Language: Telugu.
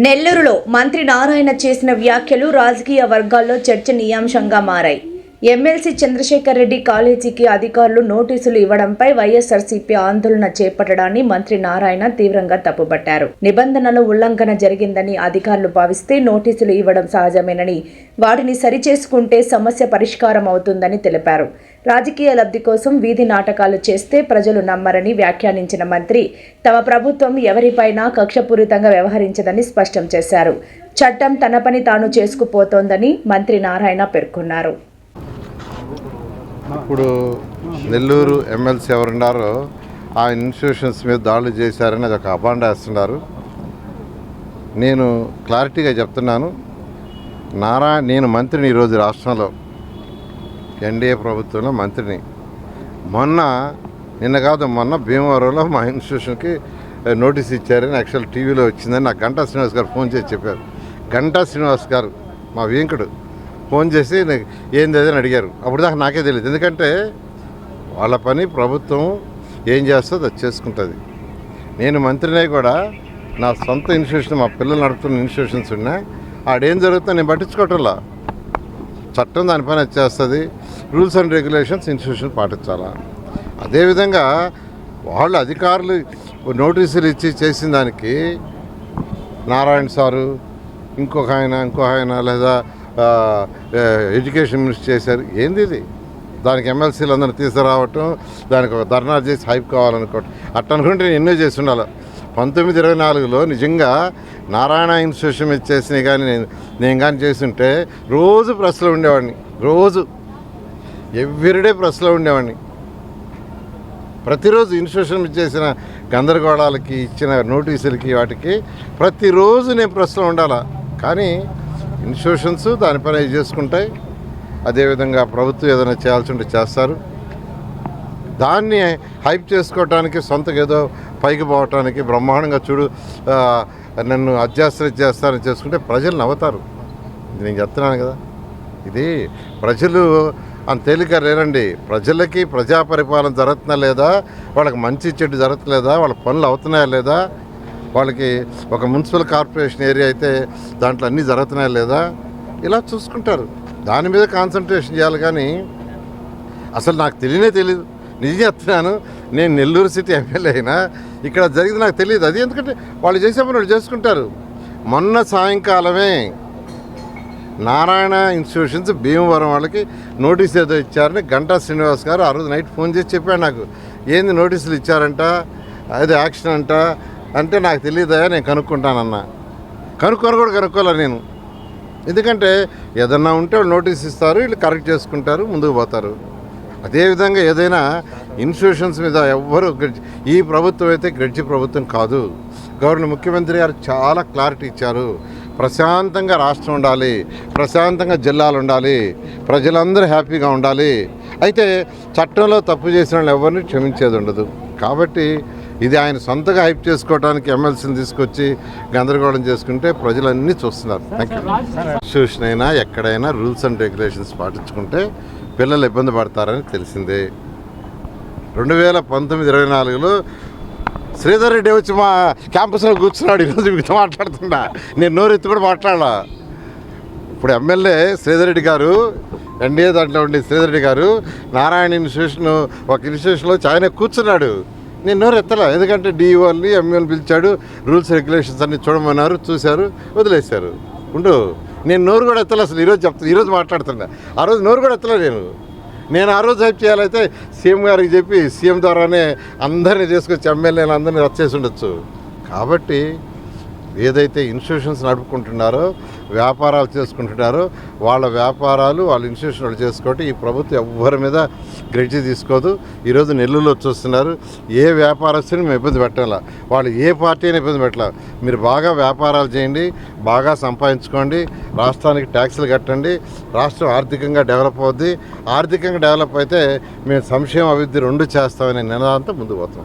నెల్లూరులో మంత్రి నారాయణ చేసిన వ్యాఖ్యలు రాజకీయ వర్గాల్లో చర్చనీయాంశంగా మారాయి. ఎమ్మెల్సీ చంద్రశేఖర్ రెడ్డి కాలేజీకి అధికారులు నోటీసులు ఇవ్వడంపై వైఎస్ఆర్సీపీ ఆందోళన చేపట్టడాన్ని మంత్రి నారాయణ తీవ్రంగా తప్పుపట్టారు. నిబంధనల ఉల్లంఘన జరిగిందని అధికారులు భావిస్తే నోటీసులు ఇవ్వడం సహజమేనని, వాటిని సరిచేసుకుంటే సమస్య పరిష్కారం అవుతుందని తెలిపారు. రాజకీయ లబ్ధి కోసం వీధి నాటకాలు చేస్తే ప్రజలు నమ్మరని వ్యాఖ్యానించిన మంత్రి తమ ప్రభుత్వం ఎవరిపైనా కక్షపూరితంగా వ్యవహరించదని స్పష్టం చేశారు. చట్టం తన పని తాను చేసుకుపోతోందని మంత్రి నారాయణ పేర్కొన్నారు. ఇప్పుడు నెల్లూరు ఎమ్మెల్సీ ఎవరున్నారో ఆ ఇన్స్టిట్యూషన్స్ మీద దాడులు చేశారని అది ఒక అబాండ వేస్తున్నారు. నేను క్లారిటీగా చెప్తున్నాను, నేను మంత్రిని ఈరోజు రాష్ట్రంలో ఎన్డీఏ ప్రభుత్వంలో మంత్రిని. మొన్న భీమవరంలో మా ఇన్స్టిట్యూషన్కి నోటీస్ ఇచ్చారని యాక్చువల్ టీవీలో వచ్చిందని నాకు గంటా శ్రీనివాస్ గారు ఫోన్ చేసి చెప్పారు. గంటా శ్రీనివాస్ గారు మా వెంకడు ఫోన్ చేసి ఏంది అని అడిగారు. అప్పుడు దాకా నాకే తెలియదు, ఎందుకంటే వాళ్ళ పని ప్రభుత్వం ఏం చేస్తుందో అది చేసుకుంటుంది. నేను మంత్రినే కూడా నా సొంత ఇన్స్టిట్యూషన్, మా పిల్లలు నడుపుతున్న ఇన్స్టిట్యూషన్స్ ఉన్నా ఆడేం జరుగుతుందో నేను పట్టించుకోవటంలా. చట్టం దానిపైన చేస్తుంది, రూల్స్ అండ్ రెగ్యులేషన్స్ ఇన్స్టిట్యూషన్ పాటించాలా. అదేవిధంగా వాళ్ళు అధికారులు నోటీసులు ఇచ్చి చేసిన దానికి నారాయణ సారు ఇంకొక ఆయన లేదా ఎడ్యుకేషన్ మినిస్టర్ చేశారు. ఏంది ఇది? దానికి ఎమ్మెల్సీలు అందరినీ తీసుకురావటం, దానికి ఒక ధర్నా చేసి హైప్ కావాలనుకోవటం, అట్లా అనుకుంటే నేను ఎన్నో చేసి ఉండాలి. 1924లో నిజంగా నారాయణ ఇన్స్టిట్యూషన్ మీద చేసినవి కానీ నేను కానీ చేస్తుంటే రోజు ప్రెస్లో ఉండేవాడిని, రోజు ఎవ్రీడే ప్రెస్లో ఉండేవాడిని. ప్రతిరోజు ఇన్స్టిట్యూషన్ మీద చేసిన గందరగోళాలకి, ఇచ్చిన నోటీసులకి, వాటికి ప్రతిరోజు నేను ప్రెస్లో ఉండాలా. కానీ ఇన్స్టిట్యూషన్స్ దానిపైన చేసుకుంటాయి. అదేవిధంగా ప్రభుత్వం ఏదైనా చేయాల్సి ఉంటే చేస్తారు. దాన్ని హైప్ చేసుకోవటానికి, సొంతగా ఏదో పైకి పోవటానికి, బ్రహ్మాండంగా చూడు నన్ను చేస్తారని చేసుకుంటే ప్రజలు నవ్వుతారు. ఇది నేను చెప్తున్నాను కదా, ఇది ప్రజలు అంత తేలిక లేరండి. ప్రజలకి ప్రజా పరిపాలన జరుగుతున్నా లేదా, వాళ్ళకి మంచి చెడు జరుగుతలేదా, వాళ్ళ పనులు అవుతున్నాయా లేదా, వాళ్ళకి ఒక మున్సిపల్ కార్పొరేషన్ ఏరియా అయితే దాంట్లో అన్నీ జరుగుతున్నాయా లేదా, ఇలా చూసుకుంటారు. దాని మీద కాన్సన్ట్రేషన్ చేయాలి. కానీ అసలు నాకు తెలియదు. నిజం చెప్తున్నాను, నేను నెల్లూరు సిటీ ఎమ్మెల్యే అయినా ఇక్కడ జరిగింది నాకు తెలియదు. అది ఎందుకంటే వాళ్ళు చేసే పని వాళ్ళు చేసుకుంటారు. మొన్న సాయంకాలమే నారాయణ ఇన్స్టిట్యూషన్స్ భీమవరం వాళ్ళకి నోటీస్ ఏదో ఇచ్చారని గంటా శ్రీనివాస్ గారు ఆ రోజు నైట్ ఫోన్ చేసి చెప్పాడు నాకు. ఏంది నోటీసులు ఇచ్చారంట, అది యాక్షన్ అంట అంటే నాకు తెలియదా, నేను కనుక్కుంటానన్నా. కనుక్కోలే నేను. ఎందుకంటే ఏదన్నా ఉంటే వాళ్ళు నోటీస్ ఇస్తారు, వీళ్ళు కరెక్ట్ చేసుకుంటారు, ముందుకు పోతారు. అదేవిధంగా ఏదైనా ఇన్స్టిట్యూషన్స్ మీద ఎవ్వరు ఈ ప్రభుత్వం అయితే గడిచి ప్రభుత్వం కాదు. ముఖ్యమంత్రి గారు చాలా క్లారిటీ ఇచ్చారు. ప్రశాంతంగా రాష్ట్రం ఉండాలి, ప్రశాంతంగా జిల్లాలు ఉండాలి, ప్రజలందరూ హ్యాపీగా ఉండాలి. అయితే చట్టంలో తప్పు చేసిన వాళ్ళు ఎవరిని క్షమించేది ఉండదు. కాబట్టి ఇది ఆయన సొంతగా హైప్ చేసుకోవడానికి ఎమ్మెల్సీని తీసుకొచ్చి గందరగోళం చేసుకుంటే ప్రజలన్నీ చూస్తున్నారు. ఇన్స్టిట్యూషన్ అయినా ఎక్కడైనా రూల్స్ అండ్ రెగ్యులేషన్స్ పాటించుకుంటే పిల్లలు ఇబ్బంది పడతారని తెలిసిందే. 2019-24లో శ్రీధర్ రెడ్డి వచ్చి మా క్యాంపస్లో కూర్చున్నాడు. ఈరోజు మీతో మాట్లాడుతున్నా, నేను నోరెత్తి కూడా మాట్లాడాల. ఇప్పుడు ఎమ్మెల్యే శ్రీధర్ రెడ్డి గారు, ఎన్డీఏ దాంట్లో ఉండే శ్రీధర్ రెడ్డి గారు నారాయణ ఇన్స్టిట్యూషన్ ఒక ఇన్స్టిట్యూషన్లో ఆయన కూర్చున్నాడు. నేను నోరు ఎత్తలా, ఎందుకంటే డిఓల్ని ఎంఈఓని పిలిచాడు, రూల్స్ రెగ్యులేషన్స్ అన్ని చూడమన్నారు, చూశారు, వదిలేశారు. నేను నోరు కూడా ఎత్తలే అసలు. ఈరోజు మాట్లాడుతున్నా, ఆ రోజు నోరు కూడా ఎత్తలే. నేను ఆ రోజు హెల్ప్ చేయాలైతే సీఎం గారికి చెప్పి సీఎం ద్వారానే అందరినీ తీసుకొచ్చి ఎమ్మెల్యేలు అందరినీ రద్దు చేసి ఉండొచ్చు. కాబట్టి ఏదైతే ఇన్స్టిట్యూషన్స్ నడుపుకుంటున్నారో, వ్యాపారాలు చేసుకుంటున్నారో, వాళ్ళ వ్యాపారాలు వాళ్ళ ఇన్స్టిట్యూషన్ వాళ్ళు చేసుకోవటం ఈ ప్రభుత్వం ఎవ్వరి మీద గ్రెడ్జి తీసుకోదు. ఈరోజు నెల్లూరులో చూస్తున్నారు, ఏ వ్యాపారస్తుని మేము ఇబ్బంది పెట్టాలా, వాళ్ళు ఏ పార్టీ అయినా ఇబ్బంది పెట్టాలా. మీరు బాగా వ్యాపారాలు చేయండి, బాగా సంపాదించుకోండి, రాష్ట్రానికి ట్యాక్సులు కట్టండి, రాష్ట్రం ఆర్థికంగా డెవలప్ అవుద్ది. ఆర్థికంగా డెవలప్ అయితే మేము సంక్షేమ అభివృద్ధి రెండు చేస్తామనే నినాదంతో ముందుకు పోతాం.